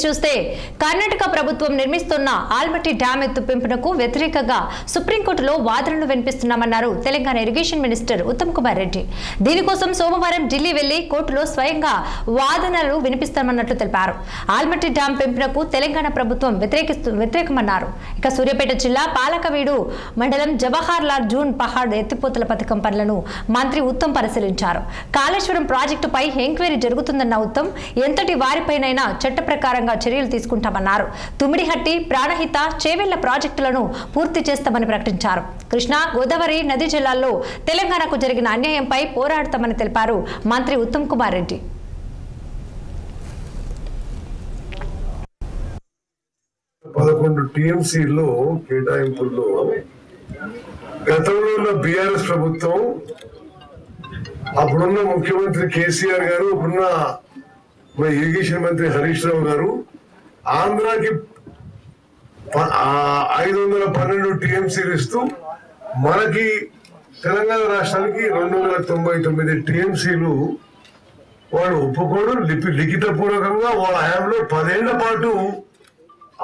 చూస్తే కర్ణాటక ప్రభుత్వం నిర్మిస్తున్న ఆల్మట్టి డ్యామ్ ఎత్తు పెంపునకు వ్యతిరేకంగా సుప్రీంకోర్టులో వాదనలు వినిపిస్తున్నామన్నారు తెలంగాణ ఇరిగేషన్ మినిస్టర్ ఉత్తమ్ కుమార్ రెడ్డి. దీనికోసం సోమవారం ఢిల్లీ వెళ్లి కోర్టులో స్వయంగా వాదనలు వినిపిస్తామన్నట్లు తెలిపారు. ఆల్మట్టి డ్యామ్ పెంపునకు తెలంగాణ ప్రభుత్వం వ్యతిరేకమన్నారు. ఇక సూర్యాపేట జిల్లా పాలకవీడు మండలం జవహర్ లాల్ జూన్ పహాడ్ ఎత్తిపోతల పథకం పనులను మంత్రి ఉత్తమ్ పరిశీలించారు. కాళేశ్వరం ప్రాజెక్టుపై ఎంక్వైరీ జరుగుతుందన్న ఉత్తమ్ ఎంతటి వారిపైనైనా చట్ట ప్రకారంగా చర్యలు తీసుకుంటామన్నారు. తుమ్మిడిహట్టి, ప్రాణహిత, చేవెళ్ల ప్రాజెక్టులను పూర్తి చేస్తామని ప్రకటించారు. కృష్ణా, గోదావరి నదీ జిల్లాల్లో తెలంగాణకు జరిగిన అన్యాయంపై పోరాడతామని తెలిపారు మంత్రి ఉత్తమ్ కుమార్ రెడ్డి. టీఎంసీలో కేటాయింపుల్లో గతంలో బీఆర్ఎస్ ప్రభుత్వం, అప్పుడున్న ముఖ్యమంత్రి కేసీఆర్ గారు, ఇప్పుడున్న ఇరిగేషన్ మంత్రి హరీష్ రావు గారు ఆంధ్రాకి 512 టీఎంసీలు ఇస్తూ మనకి తెలంగాణ రాష్ట్రానికి 299 టీఎంసీలు వాళ్ళు ఒప్పుకోవడం లిఖిత పూర్వకంగా వాళ్ళ హయాంలో 10 ఏళ్ల పాటు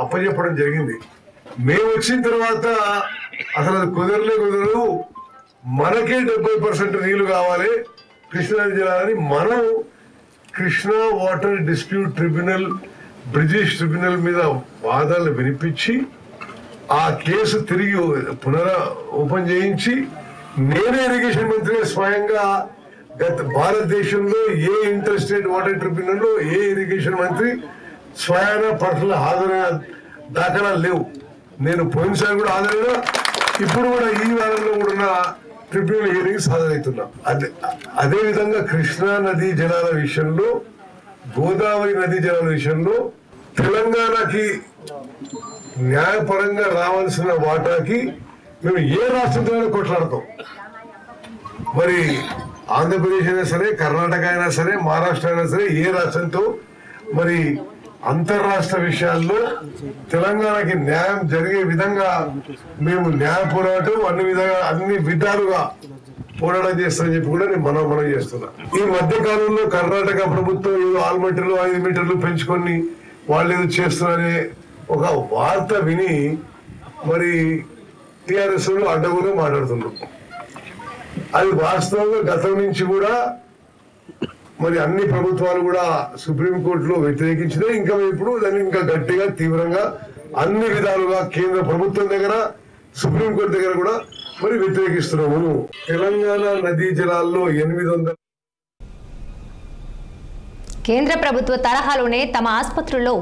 అప్పచెప్పడం జరిగింది. మేము వచ్చిన తర్వాత అసలు అది కుదరదు, మనకే 70% నీళ్లు కావాలి కృష్ణా జిల్లాలని మనం Krishna water dispute tribunal, Brijesh tribunal మీద వాదనలు వినిపించి ఆ కేసు తిరిగి ఓపెన్ చేయించి నేనే ఇరిగేషన్ మంత్రి స్వయంగా భారతదేశంలో ఏ ఇంటర్ స్టేట్ వాటర్ ట్రిబ్యునల్ లో ఏ ఇరిగేషన్ మంత్రి స్వయాన పర్సనల్ హాజరైన దాఖలాలు లేవు. నేను పోయినసారి కూడా హాజరైనా, ఇప్పుడు కూడా ఈ వారంలో కూడా ట్రిబ్యునల్ హియరింగ్స్ హాజరవుతున్నా. అదే విధంగా కృష్ణా నదీ జలాల విషయంలో, గోదావరి నదీ జలాల విషయంలో తెలంగాణకి న్యాయపరంగా రావాల్సిన వాటాకి మేము ఏ రాష్ట్రంతో కొట్లాడతాం. మరి ఆంధ్రప్రదేశ్ అయినా సరే, కర్ణాటక అయినా సరే, మహారాష్ట్ర అయినా సరే, ఏ రాష్ట్రంతో మరి అంతర్రాష్ట్ర విషయాల్లో తెలంగాణకి న్యాయం జరిగే విధంగా మేము న్యాయ పోరాటం అన్ని విధాలుగా పోరాటం చేస్తామని చెప్పి కూడా నేను మనం చేస్తున్నా. ఈ మధ్య కాలంలో కర్ణాటక ప్రభుత్వం ఏదో ఆల్మట్టిలో 5 మీటర్లు పెంచుకొని వాళ్ళు ఏదో చేస్తున్నారనే ఒక వార్త విని మరి టిఆర్ఎస్ అడ్డగోలుగా మాట్లాడుతున్నారు. అది వాస్తవంగా గతం నుంచి కూడా మరి అన్ని ప్రభుత్వాలు కూడా సుప్రీంకోర్టులో వ్యతిరేకించినాయి. ఇంకా ఇప్పుడు దాన్ని ఇంకా గట్టిగా, తీవ్రంగా అన్ని విధాలుగా కేంద్ర ప్రభుత్వం దగ్గర, సుప్రీంకోర్టు దగ్గర కూడా మరి వ్యతిరేకిస్తున్నాము. తెలంగాణ నదీ జలాల్లో 800 కేంద్ర ప్రభుత్వ తరహాలోనే తమ ఆసుపత్రుల్లో